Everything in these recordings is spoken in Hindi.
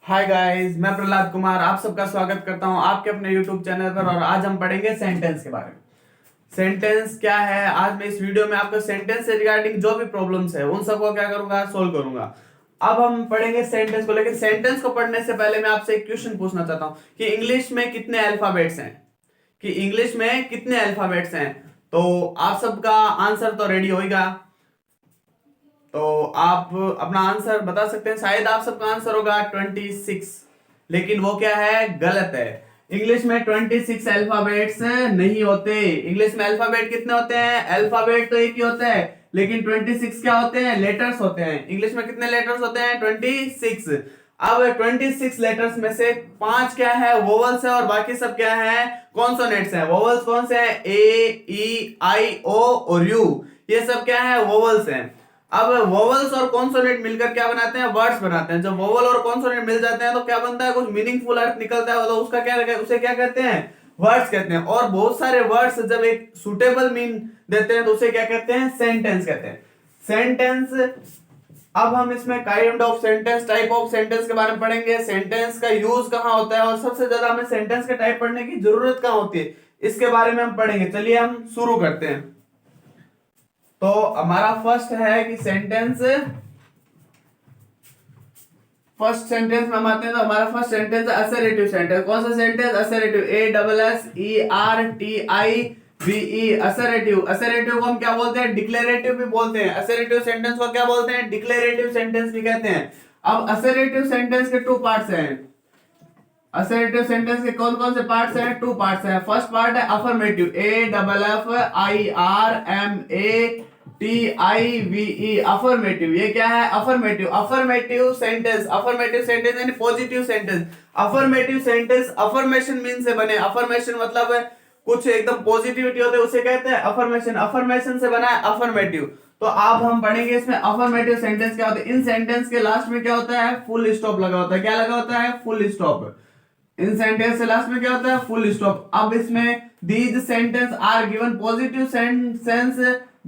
हाय गाइस, मैं प्रहलाद कुमार आप सबका स्वागत करता हूं आपके अपने यूट्यूब चैनल पर। और आज हम पढ़ेंगे सेंटेंस के बारे में। सेंटेंस क्या है, आज मैं इस वीडियो में आपको सेंटेंस से रिगार्डिंग जो भी प्रॉब्लम्स है उन सबको क्या करूंगा, सोल्व करूंगा। अब हम पढ़ेंगे सेंटेंस को, लेकिन सेंटेंस को पढ़ने से पहले मैं आपसे एक क्वेश्चन पूछना चाहता हूं कि इंग्लिश में कितने अल्फाबेट्स हैं। तो आप सबका आंसर तो रेडी होगा, तो आप अपना आंसर बता सकते हैं। शायद आप सबका आंसर होगा 26, लेकिन वो क्या है, गलत है। इंग्लिश में 26 अल्फाबेट्स नहीं होते। इंग्लिश में अल्फाबेट कितने होते हैं? अल्फाबेट तो एक ही होता है, लेकिन 26 क्या होते हैं? लेटर्स होते हैं। इंग्लिश में कितने लेटर्स होते हैं? 26। अब 26 लेटर्स में से 5 क्या है? वोवल्स है, और बाकी सब क्या है? कॉन्सोनेंट्स हैं। वोवल्स कौन से हैं? ए, ई, आई, ओ और यू, ये सब क्या है? वोवल्स हैं। अब वोवल्स और कॉन्सोनेंट मिलकर क्या बनाते हैं? वर्ड्स बनाते हैं। जब वोवल और कॉन्सोनेंट मिल जाते हैं तो क्या बनता है? कुछ मीनिंगफुल अर्थ निकलता है, तो उसका क्या, उसे क्या कहते हैं? वर्ड्स कहते हैं। और बहुत सारे वर्ड्स जब एक सुटेबल मीन देते हैं तो उसे क्या कहते हैं? सेंटेंस कहते हैं। सेंटेंस। अब हम इसमें kind of sentence, type of sentence के बारे में पढ़ेंगे। सेंटेंस का यूज कहां होता है और सबसे ज्यादा हमें सेंटेंस के टाइप पढ़ने की जरूरत कहां होती है, इसके बारे में हम पढ़ेंगे। चलिए हम शुरू करते हैं। तो हमारा फर्स्ट सेंटेंस में हम आते हैं। तो हमारा फर्स्ट सेंटेंस है असर्टिव सेंटेंस। कौन सा sentence? Assertive. ASSERTIVE। Assertive. Assertive को हम क्या बोलते हैं? डिक्लेरेटिव भी बोलते हैं। असर्टिव सेंटेंस को क्या बोलते हैं? डिक्लेरेटिव सेंटेंस भी कहते हैं। अब असर्टिव सेंटेंस के टू पार्ट्स हैं। असर्टिव सेंटेंस के कौन कौन से पार्ट्स हैं? टू पार्ट्स हैं। फर्स्ट पार्ट है अफर्मेटिव। AFFIRMATIVE। अफर्मेटिव। ये क्या है? Affirmative. Affirmative sentence. Affirmative sentence यानी positive sentence. Affirmative sentence affirmation mean से बने। अफर्मेशन मतलब है कुछ एकदम पॉजिटिविटी होते है, उसे कहते हैं अफर्मेशन। अफर्मेशन से बना है अफर्मेटिव। तो अब हम पढ़ेंगे इसमें अफर्मेटिव सेंटेंस क्या होता है। इन सेंटेंस के लास्ट में क्या होता है? फुल स्टॉप लगा होता है। क्या लगा होता है? Full stop. इन सेंटेंस से लास्ट में क्या होता है? Full stop. अब इसमें these sentence are given positive sense,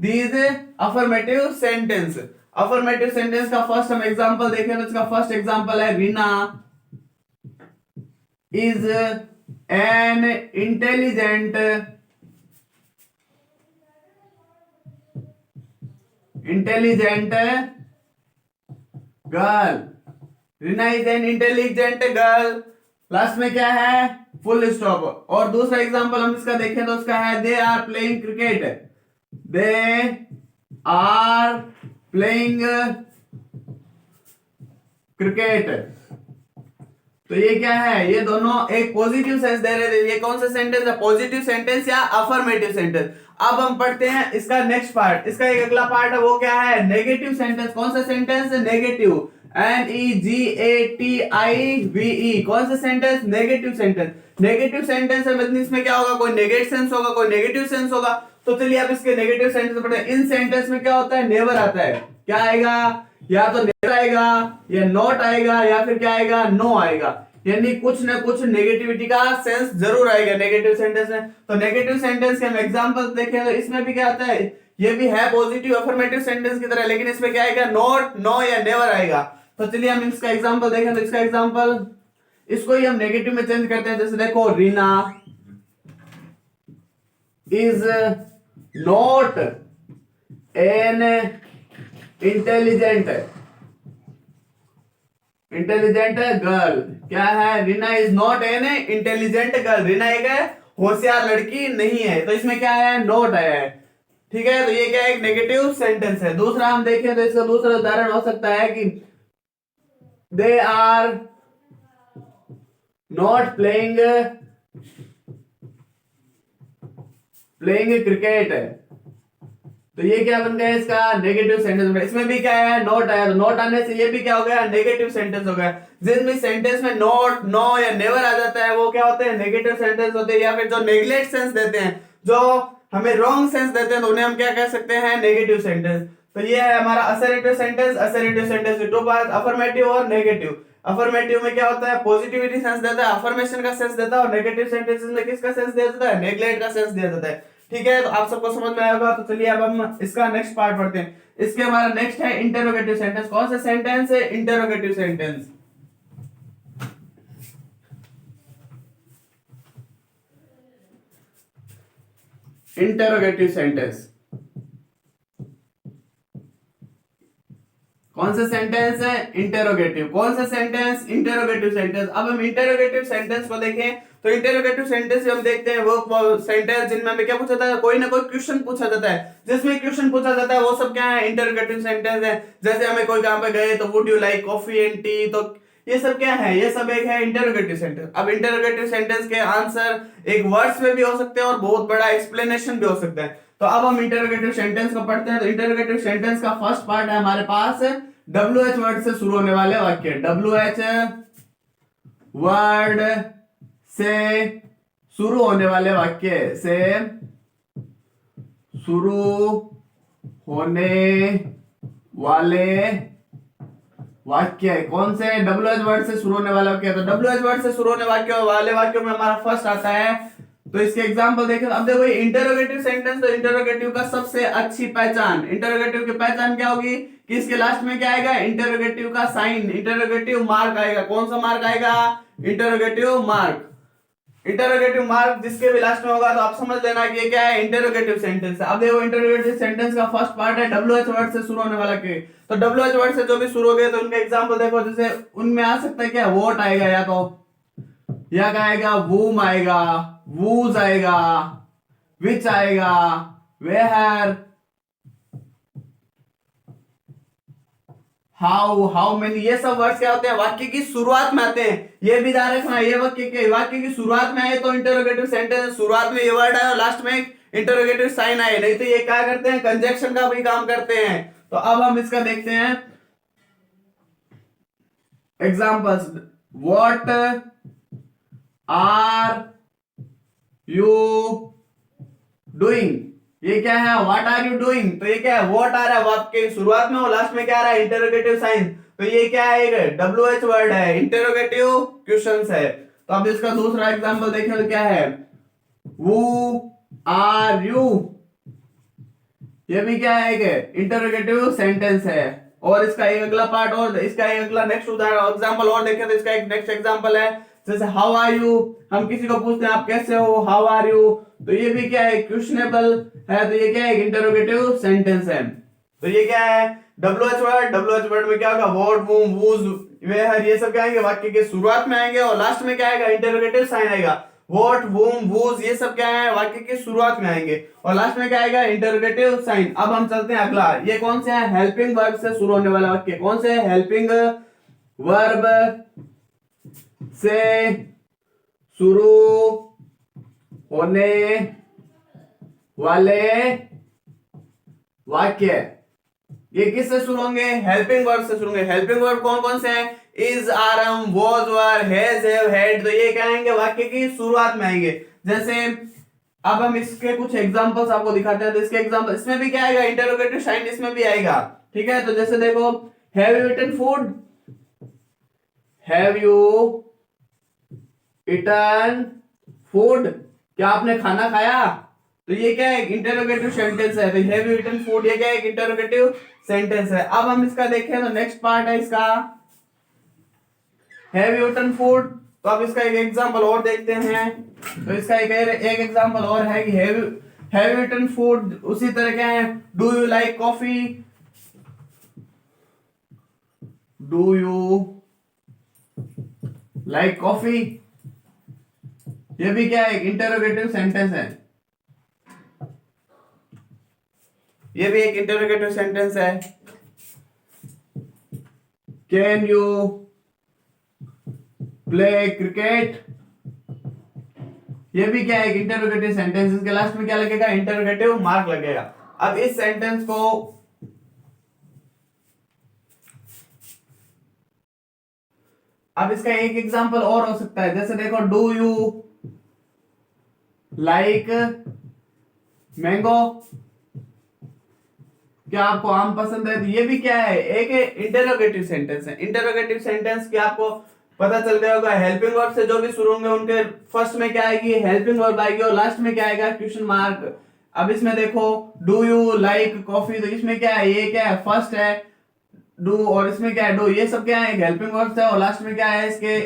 these affirmative sentence. Affirmative sentence का फर्स्ट हम एग्जांपल देखें तो इसका फर्स्ट एग्जांपल है Reena is an intelligent girl. Reena is an intelligent girl. Last में क्या है? Full stop. और दूसरा एग्जांपल हम इसका देखें तो उसका है they are playing cricket. They are playing cricket. तो ये क्या है? ये दोनों एक पॉजिटिव सेंस दे रहे थे। ये कौन सा सेंटेंस है? पॉजिटिव सेंटेंस या अफर्मेटिव सेंटेंस। अब हम पढ़ते हैं इसका नेक्स्ट पार्ट। इसका एक अगला पार्ट है, वो क्या है? Negative sentence. कौन सा सेंटेंस? नेगेटिव। NEGATIVE। कौन सा sentence? Negative sentence. Negative sentence है मतलब इसमें क्या होगा? कोई नेगेटिव सेंस होगा, कोई नेगेटिव सेंस होगा। तो चलिए अब इसके नेगेटिव सेंटेंस पढ़ते हैं। इन सेंटेंस में क्या होता है? नेवर आता है। क्या आएगा? या तो नेवर आएगा, या नॉट आएगा, या फिर क्या आएगा? नो आएगा। यानी कुछ ना कुछ नेगेटिविटी का सेंस जरूर आएगा नेगेटिव सेंटेंस में। तो नेगेटिव सेंटेंस के हम एग्जांपल देखें तो इसमें भी क्या आता है? ये भी है पॉजिटिव अफर्मेटिव सेंटेंस की तरह, लेकिन इसमें क्या आएगा? नॉट, नो या नेवर आएगा। तो चलिए हम इसका एग्जांपल देखें तो इसका एग्जांपल, इसको ही हम नेगेटिव में चेंज करते हैं। जैसे देखो, Reena is not an intelligent girl. क्या है? Reena is not an intelligent girl. Reena एक होशियार लड़की नहीं है। तो इसमें क्या है? नॉट आया है। ठीक है, तो ये क्या है? एक नेगेटिव सेंटेंस है। दूसरा हम देखें तो इसका दूसरा उदाहरण हो सकता है कि they are not playing cricket. तो ये क्या बन गया? इसका नेगेटिव सेंटेंस में। इसमें भी क्या है? नॉट आया। तो नॉट आने से ये भी क्या हो गया? नेगेटिव सेंटेंस हो गया। जिन भी सेंटेंस में नॉट, नो या नेवर आ जाता है वो क्या होते हैं? नेगेटिव सेंटेंस होते हैं। या फिर जो नेग्लेक्ट सेंस देते हैं, जो हमें रॉन्ग सेंस देते हैं, तो उन्हें हम क्या कह सकते हैं? Negative sentence. तो ये है हमारा असर्टिव सेंटेंस। असर्टिव सेंटेंस के टू पार्ट, अफर्मेटिव और नेगेटिव। अफर्मेटिव में क्या होता है? पॉजिटिविटी सेंस देता है, अफर्मेशन का सेंस देता है। और नेगेटिव सेंटेंसेस में किसका सेंस दिया जाता है? नेग्लेक्ट का सेंस दिया जाता है। ठीक है, तो आप सबको समझ में आया होगा। तो चलिए अब हम इसका नेक्स्ट पार्ट पढ़ते हैं। इसके हमारा नेक्स्ट है इंटरोगेटिव सेंटेंस। कौन सा सेंटेंस है? Interrogative sentence. Interrogative sentence. कौन सा सेंटेंस है? इंटेरोगेटिव। कौन सा सेंटेंस? Interrogative sentence. अब हम इंटेरोगेटिव सेंटेंस को देखें तो इंटेरोगेटिव सेंटेंस हम देखते हैं वो सेंटेंस जिनमें हमें क्या पूछा जाता है, कोई ना कोई क्वेश्चन पूछा जाता है। जिसमें क्वेश्चन पूछा जाता है वो सब क्या है? इंटेरोगेटिव सेंटेंस है। जैसे हमें कोई कहां पे गए तो would you like coffee and T, तो ये सब क्या है? ये सब एक है इंटेरोगेटिव सेंटेंस। अब इंटेरोगेटिव सेंटेंस के आंसर एक वर्ड्स में भी हो सकते हैं और बहुत बड़ा एक्सप्लेनेशन भी हो सकता है। तो अब हम इंटेरोगेटिव सेंटेंस को पढ़ते हैं। तो इंटेरोगेटिव सेंटेंस का फर्स्ट पार्ट है हमारे पास WH वर्ड से शुरू होने वाले वाक्य। WH वर्ड से शुरू होने वाले वाक्य से शुरू होने वाले वाक्य कौन से? WH वर्ड से शुरू होने वाला वाक्य। तो WH वर्ड से शुरू होने वाले वाक्यों में हमारा फर्स्ट आता है। तो इसके एग्जांपल देखें। अब देखो इंटरोगेटिव सेंटेंस, तो इंटरोगेटिव का सबसे अच्छी पहचान, इंटरोगेटिव की पहचान क्या होगी कि इसके लास्ट में क्या आएगा? इंटरोगेटिव का साइन, इंटरोगेटिव मार्क आएगा। कौन सा मार्क आएगा? Interrogative mark. इंटरोगेटिव मार्क जिसके भी लास्ट में होगा तो आप समझ लेना कि ये क्या है? इंटरोगेटिव सेंटेंस है। अब देखो इंटरोगेटिव सेंटेंस का फर्स्ट पार्ट है WH वर्ड से शुरू होने वाला के। तो WH वर्ड से जो भी शुरू हो गए तो उनके एग्जांपल देखो। जैसे उनमें आ सकता है क्या? वोट आएगा, या क्या आएगा? वूम आएगा, वूज आएगा, विच आएगा, वेयर, हाउ मेनी। ये सब वर्ड्स क्या होते हैं? वाक्य की शुरुआत में आते हैं। ये भी ध्यान रखना, ये वाक्य की शुरुआत में आए तो इंटरोगेटिव सेंटेंस, शुरुआत में ये वर्ड आए और लास्ट में इंटरोगेटिव साइन आए, नहीं तो ये क्या करते हैं? कंजक्शन का भी काम करते हैं। तो अब हम इसका देखते हैं examples. What are you doing, ये क्या है? What are you doing. तो ये क्या है? व्हाट आ रहा है वाक्य की शुरुआत में और लास्ट में क्या आ रहा है? Interrogative sign. तो ये क्या है? एक WH वर्ड है, इंटरोगेटिव क्वेश्चंस है। तो अब इसका दूसरा एग्जांपल देखें तो क्या है? हु आर यू, ये भी क्या है? एक इंटरोगेटिव सेंटेंस है। और इसका एक अगला पार्ट और इसका एक अगला नेक्स्ट उदाहरण एग्जांपल और देखें तो इसका एक नेक्स्ट एग्जांपल है जैसे हाउ आर यू। हम किसी को पूछते हैं आप कैसे हो, हाउ आर यू, तो ये भी क्या है? क्वेश्चनेबल है। तो ये क्या है? इंटरोगेटिव सेंटेंस है। तो ये क्या है? WH वर्ड में क्या होगा? व्हाट, वूम, वूज, वेयर, ये सब क्या आएंगे? वाक्य के शुरुआत में आएंगे और लास्ट में क्या आएगा? इंटरोगेटिव साइन आएगा। व्हाट, वूम, वूज, ये सब क्या है? वाक्य की शुरुआत में आएंगे और लास्ट में क्या आएगा? Interrogative sign. अब हम चलते हैं अगला। ये कौन से है? हेल्पिंग वर्ब से शुरू होने वाला वाक्य। कौन से? हेल्पिंग वर्ब से शुरू होने वाले वाक्य। ये किससे शुरू होंगे? हेल्पिंग वर्ब से शुरू होंगे। हेल्पिंग वर्ब कौन कौन से हैं? Is, are, am, was, were, has, have, had. तो ये क्या आएंगे? वाक्य की शुरुआत में आएंगे। जैसे अब हम इसके कुछ एग्जांपल्स आपको दिखाते हैं। तो इसके एग्जांपल, इसमें भी क्या आएगा? इंटरोगेटिव साइन इसमें भी आएगा। ठीक है, तो जैसे देखो, have you eaten food, have you eaten food, क्या आपने खाना खाया? तो ये क्या है? इंटरोगेटिव सेंटेंस है। तो हैव यू ईटन फूड ये क्या है? इंटरोगेटिव सेंटेंस है। अब हम इसका देखें तो नेक्स्ट पार्ट है इसका हैव यू ईटन फूड। तो अब इसका एक एग्जांपल और देखते हैं। तो इसका एक एग्जांपल और है कि हैव यू ईटन फूड। उसी तरह क्या है? Do you like coffee, do you like coffee, ये भी क्या है? एक इंटरोगेटिव सेंटेंस है। ये भी एक इंटरोगेटिव सेंटेंस है। कैन यू प्ले क्रिकेट, ये भी क्या है? एक इंटरोगेटिव सेंटेंस। इसके लास्ट में क्या लगेगा? इंटरोगेटिव मार्क लगेगा। अब इस सेंटेंस को अब इसका एक एग्जांपल और हो सकता है। जैसे देखो, डू यू लाइक मैंगो, क्या आपको आम पसंद है? तो ये भी क्या है? एक इंटरोगेटिव सेंटेंस है। इंटरोगेटिव सेंटेंस की आपको पता चल गया होगा। हेल्पिंग वर्ब से जो भी शुरू होंगे उनके फर्स्ट में क्या आएगी? हेल्पिंग वर्ब आएगी और लास्ट में क्या आएगा? Question mark. अब इसमें देखो, डू यू लाइक कॉफी, तो इसमें क्या है? ये क्या है? फर्स्ट है डू और इसमें क्या है? डू। ये सब क्या है? हेल्पिंग वर्ब्स है और लास्ट में क्या है? इसके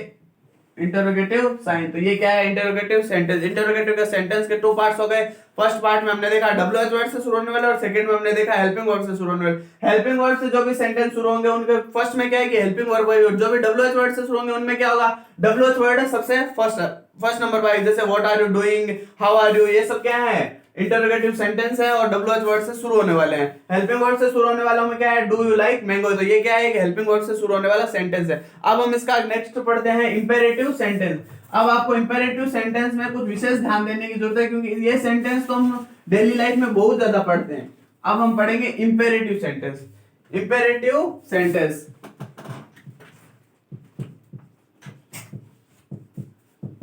इंटरोगेटिव साइन। तो ये क्या है? Interrogative sentence. इंटरोगेटिव के सेंटेंस के टू पार्ट्स हो गए। फर्स्ट पार्ट में हमने देखा WH वर्ड से शुरू होने वाला, और सेकंड में हमने देखा हेल्पिंग वर्ड से शुरू होने वाला। हेल्पिंग वर्ड से जो भी सेंटेंस शुरू होंगे उनके फर्स्ट में क्या है कि हेल्पिंग वर्ब है, और जो भी WH वर्ड से शुरू होंगे उनमें क्या होगा? WH वर्ड सबसे फर्स्ट नंबर पर। जैसे what are you doing, how are you, ये सब क्या है? इंटरोगेटिव सेंटेंस है और WH वर्ड से शुरू होने वाले हैं। हेल्पिंग वर्ड से शुरू होने वालों में क्या है? Do you like mango. तो ये क्या है? हेल्पिंग वर्ड से शुरू होने वाला सेंटेंस है। अब हम इसका नेक्स्ट पढ़ते हैं इंपेरेटिव सेंटेंस। अब आपको इंपेरेटिव सेंटेंस में कुछ विशेष ध्यान देने की जरूरत है, क्योंकि ये सेंटेंस तो हम डेली लाइफ में बहुत ज्यादा पढ़ते हैं। अब हम पढ़ेंगे imperative sentence. Imperative sentence,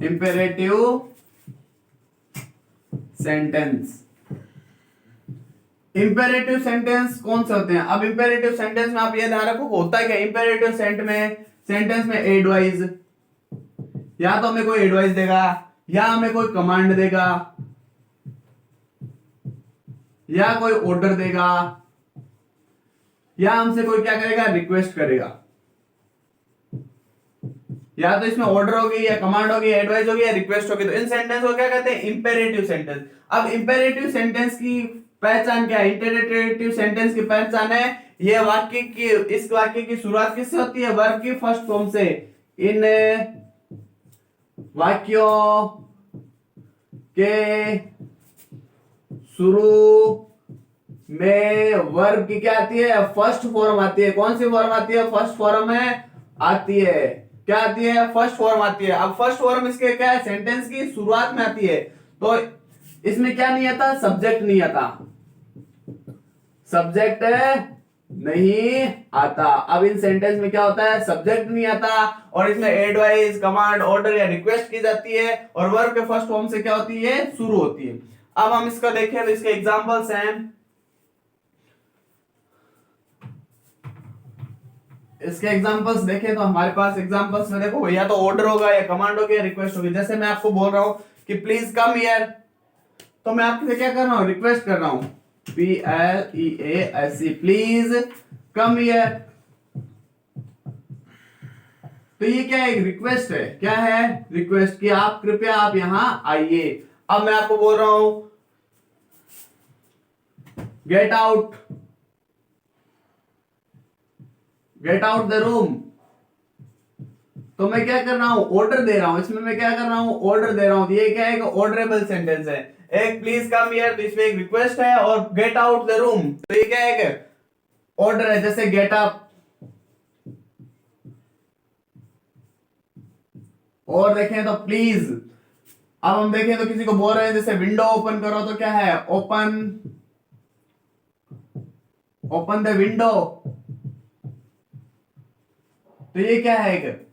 imperative sentence. Imperative sentence कौन से होते हैं? अब इंपेरेटिव सेंटेंस में आप ये ध्यान रखो होता है क्या? इंपेरेटिव सेंटेंस में एडवाइस, या तो हमें कोई एडवाइस देगा, या हमें कोई कमांड देगा, या कोई ऑर्डर देगा, या हमसे कोई क्या करेगा? रिक्वेस्ट करेगा। या तो इसमें ऑर्डर होगी, या कमांड होगी, या एडवाइस होगी, या रिक्वेस्ट होगी। तो इन सेंटेंस को क्या कहते हैं? Imperative sentence. अब इंपेरेटिव सेंटेंस की पहचान क्या है? इंपेरेटिव सेंटेंस की पहचान है ये वाक्य की, इस वाक्य की शुरुआत किससे होती है? वर्ब की फर्स्ट फॉर्म से। इन वाक्यों के शुरू में वर्ब की क्या आती है? फर्स्ट फॉर्म आती है। कौन सी फॉर्म आती है? फर्स्ट फॉर्म में आती है। क्या आती है? फर्स्ट फॉर्म आती है। अब फर्स्ट फॉर्म इसके क्या है? सेंटेंस की शुरुआत में आती है। तो इसमें क्या नहीं आता? सब्जेक्ट नहीं आता, सब्जेक्ट नहीं आता। अब इन सेंटेंस में क्या होता है? सब्जेक्ट नहीं आता, और इसमें एडवाइस, कमांड, ऑर्डर या रिक्वेस्ट की जाती है, और वर्ब के फर्स्ट फॉर्म से क्या होती है? शुरू होती है। अब हम इसका देखें तो इसके एग्जांपल्स हैं। इसके एग्जांपल्स देखें तो हमारे पास एग्जांपल्स में देखो, या तो ऑर्डर होगा, या कमांड होगी, या रिक्वेस्ट होगी। जैसे मैं आपको बोल रहा हूं कि प्लीज कम हियर, तो मैं आपसे क्या कर रहा हूं? रिक्वेस्ट कर रहा हूं। PLEASE, please come here. तो ये क्या है? एक रिक्वेस्ट है। क्या है? रिक्वेस्ट कि आप कृपया आप यहां आइए। अब मैं आपको बोल रहा हूं get out, get out the room. तो मैं क्या कर रहा हूं? ऑर्डर दे रहा हूं। इसमें मैं क्या कर रहा हूं? ऑर्डर दे रहा हूं। तो ये क्या है? ऑर्डरेबल सेंटेंस है। एक प्लीज कम हियर, तो इसमें एक रिक्वेस्ट है, और गेट आउट द रूम, तो ये क्या है? ऑर्डर है। जैसे गेट अप, और देखें तो प्लीज। अब हम देखें तो किसी को बोल रहे हैं जैसे विंडो ओपन करो, तो क्या है? Open the window. तो ये क्या है?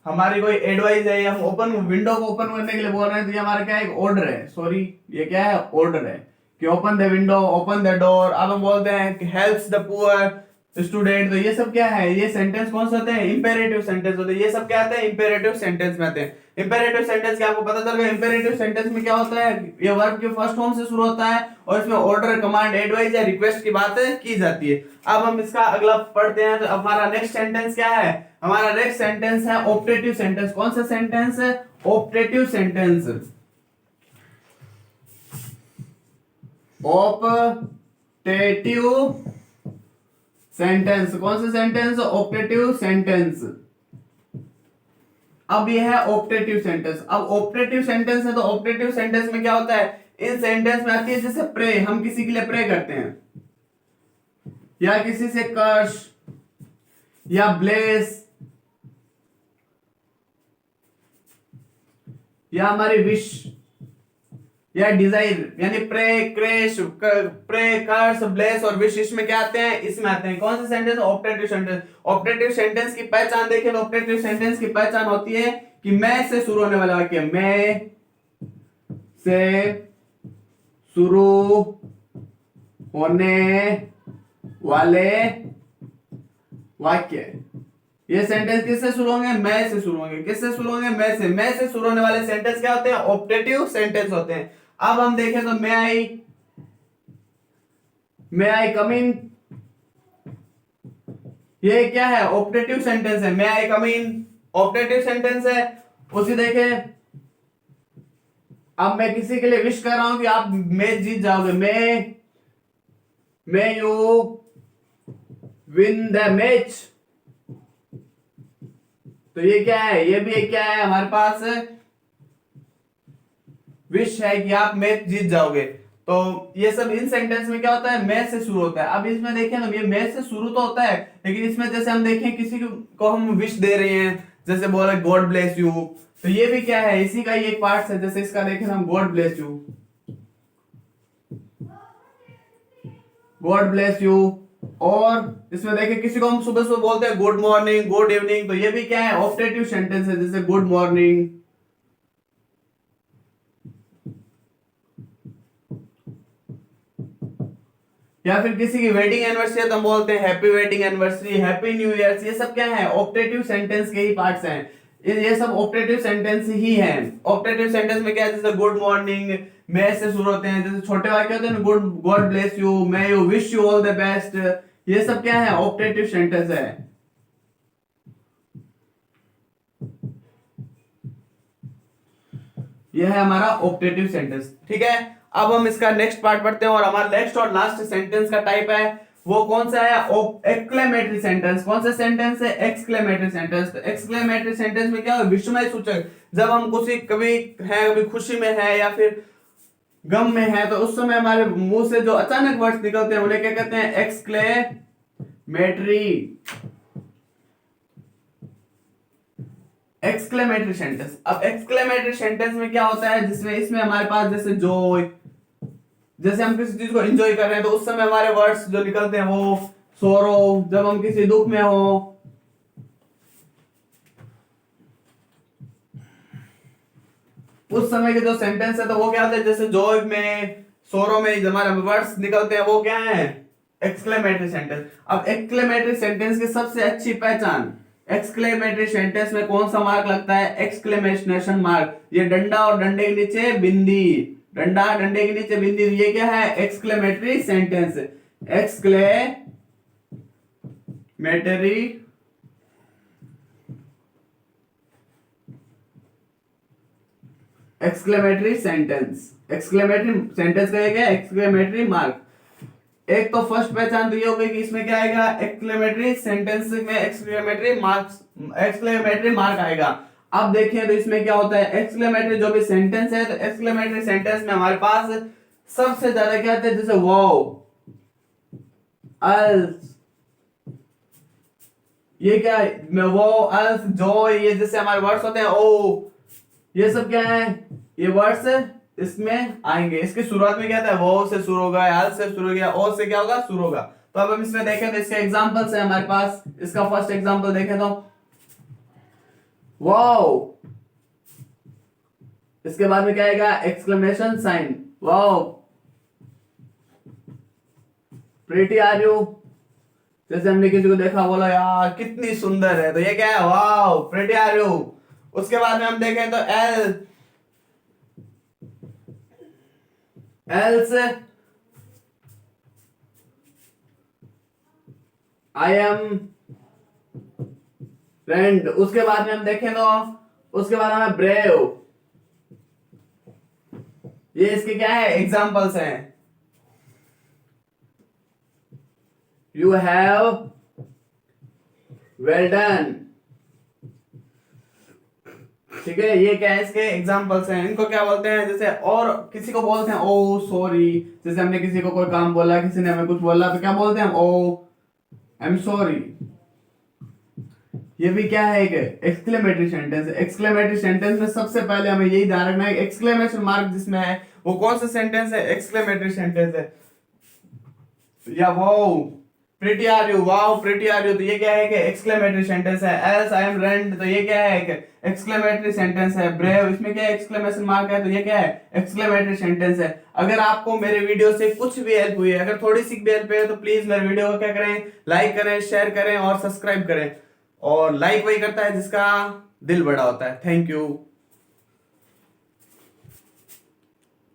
हमारी कोई एडवाइस है, हम ओपन विंडो को ओपन करने के लिए बोल रहे हैं, तो ये हमारा क्या है? ऑर्डर है। सॉरी, ये क्या है? ऑर्डर है कि open the window, open the door. अब हम बोलते हैं कि हेल्प्स द पुअर स्टूडेंट। तो ये सब क्या है? ये सेंटेंस कौन से होते हैं? इंपेरेटिव सेंटेंस होते हैं। ये सब क्या आते हैं? इंपेरेटिव सेंटेंस में आते हैं। इंपेरेटिव सेंटेंस क्या आपको पता चल गया? इंपेरेटिव सेंटेंस में क्या होता है? ये वर्ब के फर्स्ट फॉर्म से शुरू होता है, और इसमें ऑर्डर, कमांड, एडवाइस या रिक्वेस्ट की बात की जाती है। अब हम इसका अगला पढ़ते हैं। तो हमारा नेक्स्ट सेंटेंस क्या है? हमारा नेक्स्ट सेंटेंस है ऑप्टेटिव सेंटेंस। कौन सा सेंटेंस है? Optative sentence. Optative sentence. कौन सा सेंटेंस? Optative sentence. अब ये है ऑप्टेटिव सेंटेंस। अब ऑप्टेटिव सेंटेंस है, तो ऑप्टेटिव सेंटेंस में क्या होता है? इन सेंटेंस में आती है जैसे प्रे, हम किसी के लिए प्रे करते हैं, या किसी से कर्स, या ब्लेस, या हमारी विश, या डिजायर, यानी प्रे, क्रेश, प्रे, कर्स, ब्लेस और विश, इसमें क्या आते हैं? इसमें आते हैं। कौन से sentence? Optative sentence. Optative sentence की पहचान देखें तो ऑप्टेटिव सेंटेंस की पहचान होती है कि मैं से शुरू होने वाला वाक्य, मैं से शुरू होने वाले वाक्य। ये सेंटेंस किससे शुरू होंगे? मैं से शुरू होंगे। किससे शुरू होंगे? मैं से। मैं से शुरू होने वाले सेंटेंस क्या होते हैं? ऑप्टेटिव सेंटेंस होते हैं। अब हम देखें तो मे आई कम इन, ये क्या है? ऑप्टेटिव सेंटेंस है। मे आई कम इन ऑप्टेटिव सेंटेंस है। उसी देखे, अब मैं किसी के लिए विश कर रहा हूं कि आप मैच जीत जाओगे, may you win the match. तो ये क्या है, ये भी एक क्या है हमारे पास विश है कि आप मैच जीत जाओगे। तो ये सब इन सेंटेंस में क्या होता है, मैच से शुरू होता है। अब इसमें देखें ना, ये मैच से शुरू तो होता है, लेकिन इसमें जैसे हम देखें किसी को हम विश दे रहे हैं, जैसे बोला गॉड ब्लेस यू, तो ये भी क्या है, इसी का ही एक पार्ट है। जैसे इसका देखें हम, God bless you, God bless you. और इसमें देखें किसी को हम सुबह सुबह बोलते हैं गुड मॉर्निंग, गुड इवनिंग, तो ये भी क्या है, ऑप्टेटिव सेंटेंस है, जैसे गुड मॉर्निंग। या फिर किसी की वेडिंग एनिवर्सरी है तो हम बोलते हैं happy wedding anniversary, happy new year. ये सब क्या है, ऑप्टेटिव सेंटेंस के ही पार्ट्स हैं। ये सब ऑप्टेटिव सेंटेंस ही हैं। ऑप्टेटिव सेंटेंस में क्या है, जैसे गुड मॉर्निंग मैं से शुरू होते हैं। जैसे छोटे वाक्य होते हैं, good God bless you, may you, wish you all the best, ये सब क्या है, ऑप्टेटिव सेंटेंस है। यह है हमारा ऑप्टेटिव सेंटेंस, ठीक है। अब हम इसका नेक्स्ट पार्ट पढ़ते हैं, और हमारा नेक्स्ट और लास्ट सेंटेंस का टाइप है वो कौन सा है, एक्सक्लेमेटरी सेंटेंस। कौन सा सेंटेंस है, एक्सक्लेमेटरी सेंटेंस। तो एक्सक्लेमेटरी सेंटेंस में क्या है, विस्मय सूचक। जब हम कभी है, कभी खुशी में है या फिर गम में है, तो उस समय हमारे मुंह से जो अचानक वर्ड्स निकलते हैं उन्हें क्या कहते हैं, एक्सक्लेमेटरी, एक्सक्लेमेटरी सेंटेंस। अब एक्सक्लेमेटरी सेंटेंस में क्या होता है, जिसमें इसमें हमारे पास जैसे जॉय, जैसे हम किसी चीज को एंजॉय कर रहे हैं तो उस समय हमारे वर्ड्स जो निकलते हैं वो सोरो। जब हम किसी दुख में हो, उस समय के जो सेंटेंस है तो वो क्या होता है, जैसे जॉय में, सोरो में हमारे वर्ड्स निकलते हैं वो क्या है, एक्सक्लेमेटरी सेंटेंस। अब एक्सक्लेमेटरी सेंटेंस की सबसे अच्छी पहचान, एक्सक्लेमेटरी सेंटेंस में कौन सा मार्क लगता है, एक्सक्लेमेशन मार्क। ये डंडा और डंडे के नीचे बिंदी, डंडा डंडे के नीचे बिंदी, ये क्या है, exclamatory sentence. Exclamatory exclamatory sentence, exclamatory sentence का क्या है, एक्सक्लेमेटरी मार्क। एक तो फर्स्ट पहचान तो ये हो गई कि इसमें क्या आएगा, एक्सक्लेमेटरी सेंटेंस में एक्सक्लेमेटरी मार्क आएगा। अब देखिए तो इसमें क्या होता है, एक्सक्लेमेटरी जो भी सेंटेंस है, तो एक्सक्लेमेटरी सेंटेंस में हमारे पास सबसे ज्यादा क्या आता है, जैसे वाओ, अल्स, ये क्या है, वो अल्स, जो, ये जैसे हमारे वर्ड्स होते हैं, ओ, ये सब क्या है, ये वर्ड्स इसमें आएंगे। इसकी शुरुआत में क्या था, वो से शुरू होगा, अल से शुरू हो गया, ओ से क्या होगा, शुरू होगा। तो अब हम इसमें देखें तो इसके एग्जांपल्स है हमारे पास। इसका फर्स्ट एग्जांपल देखें तो वाओ, इसके बाद में क्या आएगा, exclamation sign, wow, pretty are you, जैसे हमने किसी को देखा बोला यार कितनी सुंदर है, तो ये क्या है, वाओ प्रीटी आर यू। उसके बाद में हम देखें तो एल्स आई एम फ्रेंड। उसके बाद में हम देखें तो उसके बाद हमें ब्रेव, ये इसके क्या है, एग्जांपल्स हैं। यू हैव वेल डन, ठीक है, ये क्या है, इसके एग्जांपल्स हैं। इनको क्या बोलते हैं, जैसे और किसी को बोलते हैं ओ सॉरी, जैसे हमने किसी को कोई काम बोला, किसी ने हमें कुछ बोला, तो क्या बोलते हैं, ओ आई एम सॉरी। ये भी क्या है, एक एक्सक्लेमेटरी सेंटेंस है। एक्सक्लेमेटरी सेंटेंस में सबसे पहले हमें यही ध्यान रखना है, एक्सक्लेमेशन मार्क जिसमें है वो कौन सा सेंटेंस है, एक्सक्लेमेटरी सेंटेंस है। या wow pretty are you, wow pretty are you, तो ये क्या है कि एक्सक्लेमेटरी सेंटेंस है। एल्स आई एम रेंट, तो ये क्या है, एक एक्सक्लेमेटरी सेंटेंस है। ब्रेव, इसमें क्या है, एक्सक्लेमेशन मार्क है, तो ये क्या है, एक्सक्लेमेटरी सेंटेंस है। अगर आपको मेरे वीडियो से कुछ भी हेल्प हुई है, अगर थोड़ी सी भी हेल्प है, तो प्लीज मेरे वीडियो को क्या करें, लाइक करें, शेयर करें और सब्सक्राइब करें। और लाइक वही करता है जिसका दिल बड़ा होता है। Thank you.